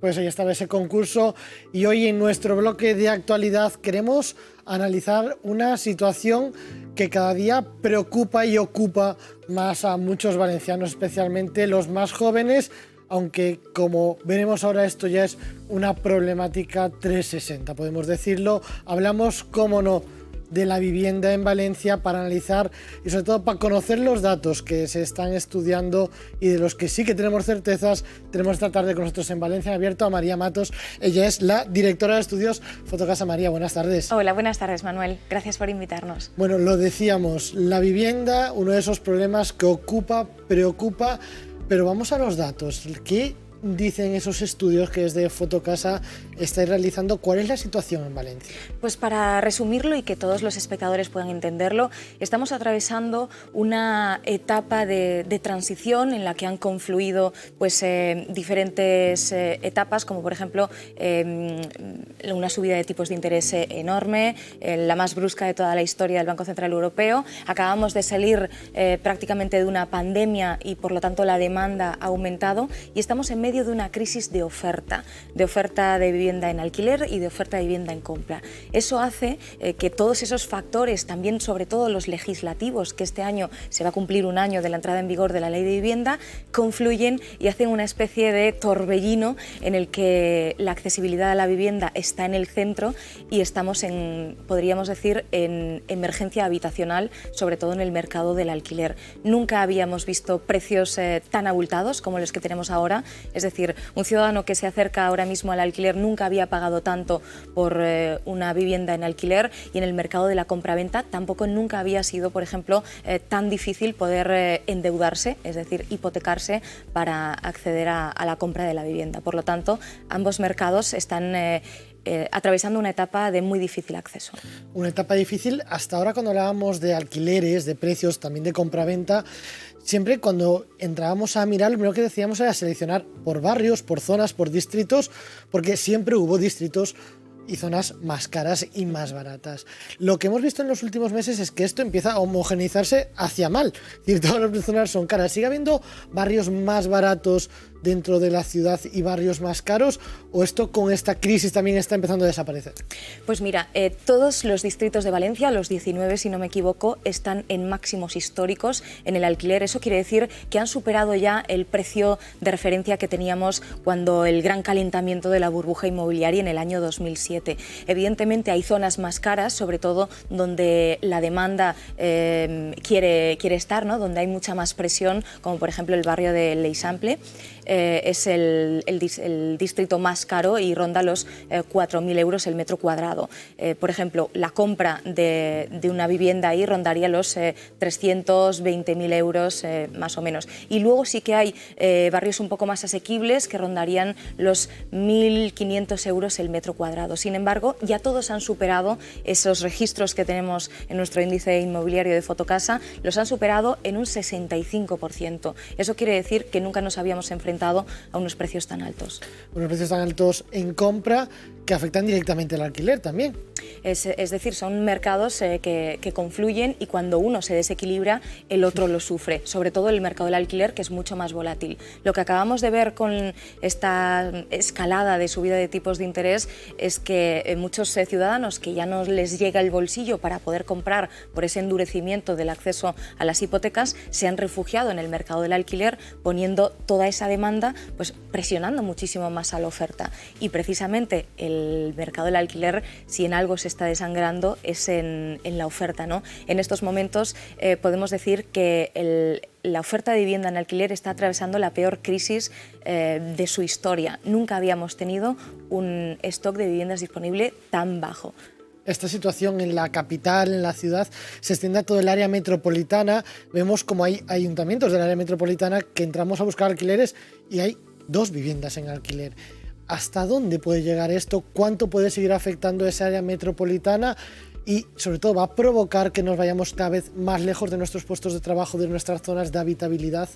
Pues ahí estaba ese concurso y hoy en nuestro bloque de actualidad queremos analizar una situación que cada día preocupa y ocupa más a muchos valencianos, especialmente los más jóvenes, aunque como veremos ahora esto ya es una problemática 360, podemos decirlo. Hablamos, cómo no, de la vivienda en Valencia para analizar y sobre todo para conocer los datos que se están estudiando y de los que sí que tenemos certezas. Tenemos esta tarde con nosotros en Valencia en Abierto a María Matos. Ella es la directora de estudios Fotocasa. María, buenas tardes. Hola, buenas tardes, Manuel. Gracias por invitarnos. Bueno, lo decíamos, la vivienda, uno de esos problemas que ocupa, preocupa, pero vamos a los datos. ¿Qué dicen esos estudios que desde Fotocasa estáis realizando? ¿Cuál es la situación en Valencia? Pues para resumirlo y que todos los espectadores puedan entenderlo, estamos atravesando una etapa de transición en la que han confluido diferentes etapas, como por ejemplo una subida de tipos de interés enorme, la más brusca de toda la historia del Banco Central Europeo. Acabamos de salir prácticamente de una pandemia y por lo tanto la demanda ha aumentado y estamos en medio de una crisis de oferta de vivienda en alquiler y de oferta de vivienda en compra. Eso hace que todos esos factores, también sobre todo los legislativos, que este año se va a cumplir un año de la entrada en vigor de la Ley de Vivienda, confluyen y hacen una especie de torbellino en el que la accesibilidad a la vivienda está en el centro y estamos podríamos decir, en emergencia habitacional, sobre todo en el mercado del alquiler. Nunca habíamos visto precios tan abultados como los que tenemos ahora. Es decir, un ciudadano que se acerca ahora mismo al alquiler nunca había pagado tanto por una vivienda en alquiler, y en el mercado de la compraventa tampoco nunca había sido, por ejemplo, tan difícil poder endeudarse, es decir, hipotecarse para acceder a la compra de la vivienda. Por lo tanto, ambos mercados están atravesando una etapa de muy difícil acceso. Una etapa difícil. Hasta ahora, cuando hablábamos de alquileres, de precios, también de compraventa, siempre cuando entrábamos a mirar, lo primero que decíamos era seleccionar por barrios, por zonas, por distritos, porque siempre hubo distritos y zonas más caras y más baratas. Lo que hemos visto en los últimos meses es que esto empieza a homogeneizarse hacia mal. Es decir, todas las zonas son caras. ¿Sigue habiendo barrios más baratos dentro de la ciudad y barrios más caros, o esto con esta crisis también está empezando a desaparecer? Pues mira, todos los distritos de Valencia, los 19 si no me equivoco, están en máximos históricos en el alquiler. Eso quiere decir que han superado ya el precio de referencia que teníamos cuando el gran calentamiento de la burbuja inmobiliaria en el año 2007. Evidentemente hay zonas más caras, sobre todo donde la demanda quiere estar, ¿no? Donde hay mucha más presión, como por ejemplo el barrio de l'Eixample. Es el distrito más caro y ronda los 4.000 euros el metro cuadrado. Por ejemplo, la compra de una vivienda ahí rondaría los 320.000 euros más o menos. Y luego sí que hay barrios un poco más asequibles que rondarían los 1.500 euros el metro cuadrado. Sin embargo, ya todos han superado esos registros que tenemos en nuestro índice inmobiliario de Fotocasa, los han superado en un 65%. Eso quiere decir que nunca nos habíamos enfrentado a unos precios tan altos. Unos precios tan altos en compra que afectan directamente al alquiler también. Es decir, son mercados que confluyen, y cuando uno se desequilibra, el otro lo sufre, sobre todo el mercado del alquiler, que es mucho más volátil. Lo que acabamos de ver con esta escalada de subida de tipos de interés es que muchos ciudadanos que ya no les llega el bolsillo para poder comprar por ese endurecimiento del acceso a las hipotecas, se han refugiado en el mercado del alquiler, poniendo toda esa demanda, pues presionando muchísimo más a la oferta. Y precisamente el mercado del alquiler, si en algo se está desangrando, es en la oferta, ¿no? En estos momentos podemos decir que la oferta de vivienda en alquiler está atravesando la peor crisis de su historia. Nunca habíamos tenido un stock de viviendas disponible tan bajo. Esta situación en la capital, en la ciudad, se extiende a todo el área metropolitana. Vemos como hay ayuntamientos del área metropolitana que entramos a buscar alquileres y hay 2 viviendas en alquiler. ¿Hasta dónde puede llegar esto? ¿Cuánto puede seguir afectando esa área metropolitana? Y sobre todo, ¿va a provocar que nos vayamos cada vez más lejos de nuestros puestos de trabajo, de nuestras zonas de habitabilidad?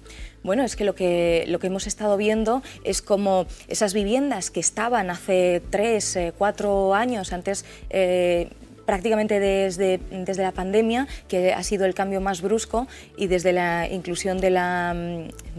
Bueno, es que lo que hemos estado viendo es como esas viviendas que estaban hace 3, 4 años, antes prácticamente desde la pandemia, que ha sido el cambio más brusco, y desde la inclusión de la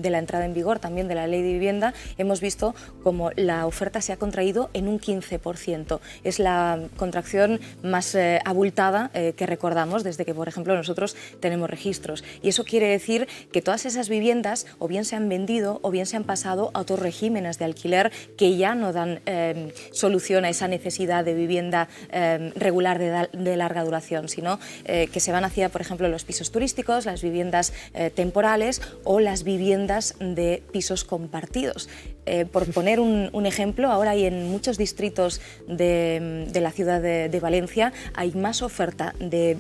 entrada en vigor también de la Ley de Vivienda, hemos visto como la oferta se ha contraído en un 15%. Es la contracción más abultada que recordamos desde que, por ejemplo, nosotros tenemos registros. Y eso quiere decir que todas esas viviendas o bien se han vendido o bien se han pasado a otros regímenes de alquiler que ya no dan solución a esa necesidad de vivienda regular de larga duración, sino que se van hacia, por ejemplo, los pisos turísticos, las viviendas temporales o las viviendas de pisos compartidos. Por poner un ejemplo, ahora hay en muchos distritos de la ciudad de Valencia hay más oferta de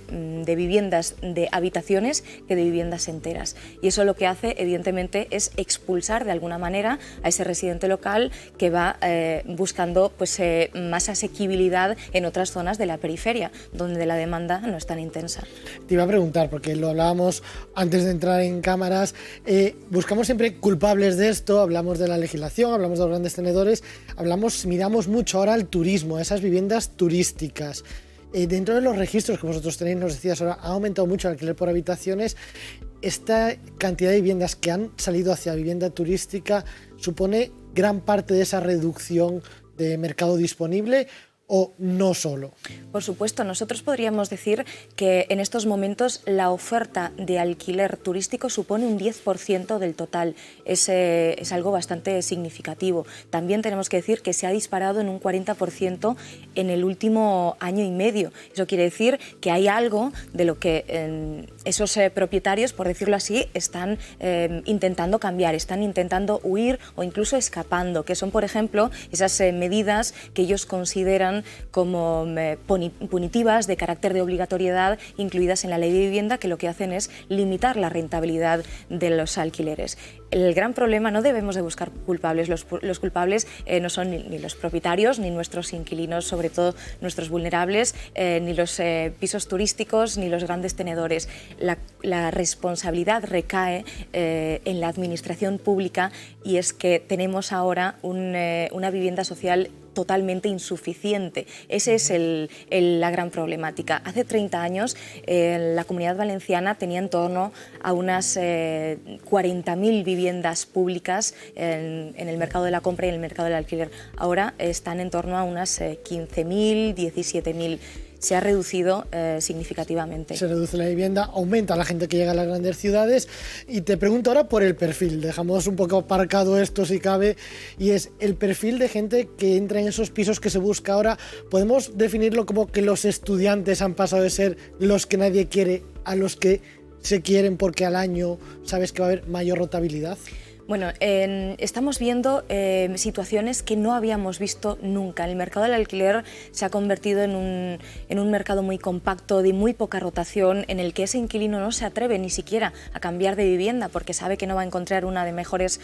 viviendas de habitaciones que de viviendas enteras. Y eso lo que hace, evidentemente, es expulsar de alguna manera a ese residente local que va buscando pues, más asequibilidad en otras zonas de la periferia, donde la demanda no es tan intensa. Te iba a preguntar, porque lo hablábamos antes de entrar en cámaras, buscamos siempre culpables de esto, hablamos de la legislación, hablamos de los grandes tenedores, miramos mucho ahora al turismo, a esas viviendas turísticas. Dentro de los registros que vosotros tenéis, nos decías ahora, ha aumentado mucho el alquiler por habitaciones. Esta cantidad de viviendas que han salido hacia vivienda turística supone gran parte de esa reducción de mercado disponible, ¿o no solo? Por supuesto, nosotros podríamos decir que en estos momentos la oferta de alquiler turístico supone un 10% del total. Es algo bastante significativo. También tenemos que decir que se ha disparado en un 40% en el último año y medio. Eso quiere decir que hay algo de lo que esos propietarios, por decirlo así, están intentando cambiar, están intentando huir o incluso escapando, que son, por ejemplo, esas medidas que ellos consideran como punitivas de carácter de obligatoriedad incluidas en la Ley de Vivienda, que lo que hacen es limitar la rentabilidad de los alquileres. El gran problema, no debemos de buscar culpables, los culpables no son ni los propietarios ni nuestros inquilinos, sobre todo nuestros vulnerables, ni los pisos turísticos ni los grandes tenedores. La responsabilidad recae en la administración pública, y es que tenemos ahora una vivienda social totalmente insuficiente. Esa es la gran problemática. Hace 30 años la Comunidad Valenciana tenía en torno a unas 40.000 viviendas públicas en el mercado de la compra y en el mercado del alquiler. Ahora están en torno a unas 15.000, 17.000. Se ha reducido significativamente. Se reduce la vivienda, aumenta la gente que llega a las grandes ciudades. Y te pregunto ahora por el perfil. Dejamos un poco aparcado esto si cabe, y es el perfil de gente que entra en esos pisos que se busca ahora. ¿Podemos definirlo como que los estudiantes han pasado de ser los que nadie quiere a los que se quieren porque al año sabes que va a haber mayor rotabilidad? Bueno, estamos viendo situaciones que no habíamos visto nunca. El mercado del alquiler se ha convertido en un mercado muy compacto, de muy poca rotación, en el que ese inquilino no se atreve ni siquiera a cambiar de vivienda porque sabe que no va a encontrar una de mejores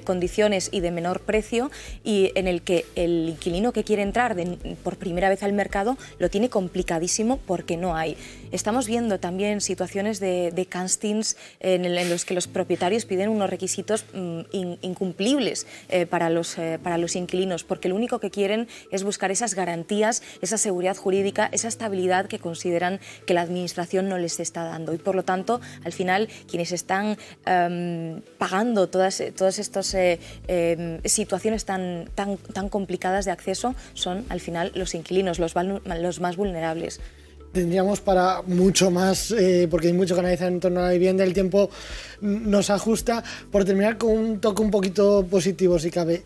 condiciones y de menor precio, y en el que el inquilino que quiere entrar por primera vez al mercado lo tiene complicadísimo porque no hay. Estamos viendo también situaciones de castings en los que los propietarios piden unos requisitos incumplibles para los inquilinos, porque lo único que quieren es buscar esas garantías, esa seguridad jurídica, esa estabilidad que consideran que la administración no les está dando. Y por lo tanto, al final, quienes están pagando todas estas situaciones tan complicadas de acceso son, al final, los inquilinos, los más vulnerables. Tendríamos para mucho más, porque hay mucho que analizar en torno a la vivienda, el tiempo nos ajusta. Por terminar con un toque un poquito positivo, si cabe,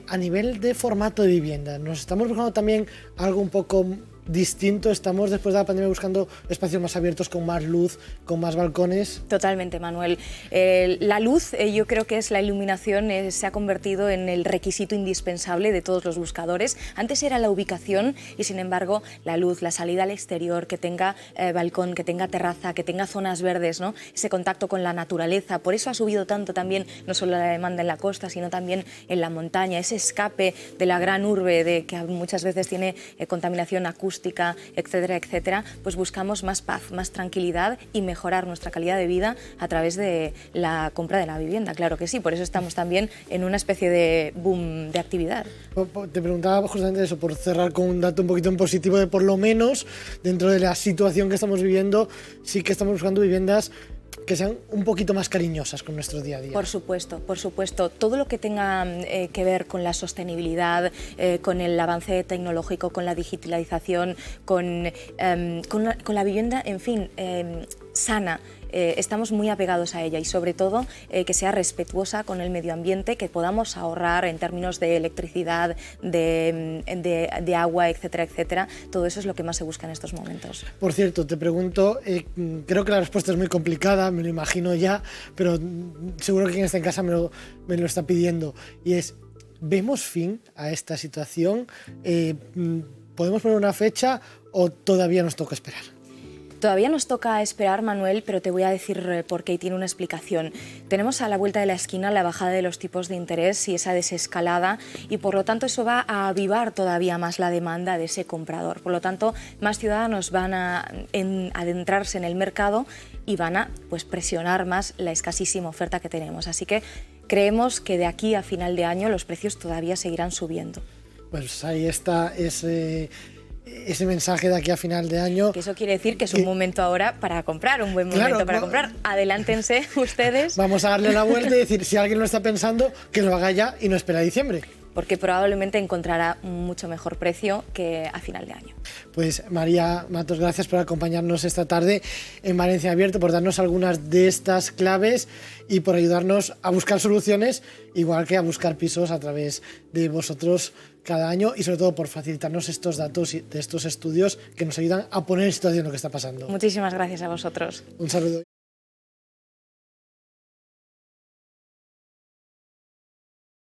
a nivel de formato de vivienda, nos estamos buscando también algo un poco distinto. Estamos, después de la pandemia, buscando espacios más abiertos, con más luz, con más balcones. Totalmente, Manuel. La luz, yo creo que es la iluminación, se ha convertido en el requisito indispensable de todos los buscadores. Antes era la ubicación y, sin embargo, la luz, la salida al exterior, que tenga balcón, que tenga terraza, que tenga zonas verdes, ¿no? Ese contacto con la naturaleza. Por eso ha subido tanto también, no solo la demanda en la costa, sino también en la montaña. Ese escape de la gran urbe, que muchas veces tiene contaminación acústica acústica, etcétera, etcétera, pues buscamos más paz, más tranquilidad y mejorar nuestra calidad de vida a través de la compra de la vivienda, claro que sí, por eso estamos también en una especie de boom de actividad. Te preguntaba justamente eso, por cerrar con un dato un poquito en positivo, de por lo menos dentro de la situación que estamos viviendo, sí que estamos buscando viviendas que sean un poquito más cariñosas con nuestro día a día. Por supuesto, por supuesto. Todo lo que tenga que ver con la sostenibilidad, con el avance tecnológico, con la digitalización, con la vivienda, en fin, sana. Estamos muy apegados a ella y sobre todo que sea respetuosa con el medio ambiente, que podamos ahorrar en términos de electricidad, de agua, etcétera, etcétera. Todo eso es lo que más se busca en estos momentos. Por cierto, te pregunto, creo que la respuesta es muy complicada, me lo imagino ya, pero seguro que quien está en casa me lo está pidiendo, y es, ¿vemos fin a esta situación? ¿Podemos poner una fecha o todavía nos toca esperar? Todavía nos toca esperar, Manuel, pero te voy a decir por qué y tiene una explicación. Tenemos a la vuelta de la esquina la bajada de los tipos de interés y esa desescalada y por lo tanto eso va a avivar todavía más la demanda de ese comprador. Por lo tanto, más ciudadanos van a adentrarse en el mercado y van a presionar más la escasísima oferta que tenemos. Así que creemos que de aquí a final de año los precios todavía seguirán subiendo. Pues ahí está ese mensaje de aquí a final de año. Que eso quiere decir que es un momento ahora para comprar, un buen momento para comprar. Adelántense ustedes. Vamos a darle la vuelta y decir, si alguien lo está pensando, que lo haga ya y no espera a diciembre. Porque probablemente encontrará un mucho mejor precio que a final de año. Pues María Matos, gracias por acompañarnos esta tarde en Valencia Abierto, por darnos algunas de estas claves y por ayudarnos a buscar soluciones, igual que a buscar pisos a través de vosotros cada año, y sobre todo por facilitarnos estos datos de estos estudios que nos ayudan a poner en situación lo que está pasando. Muchísimas gracias a vosotros. Un saludo.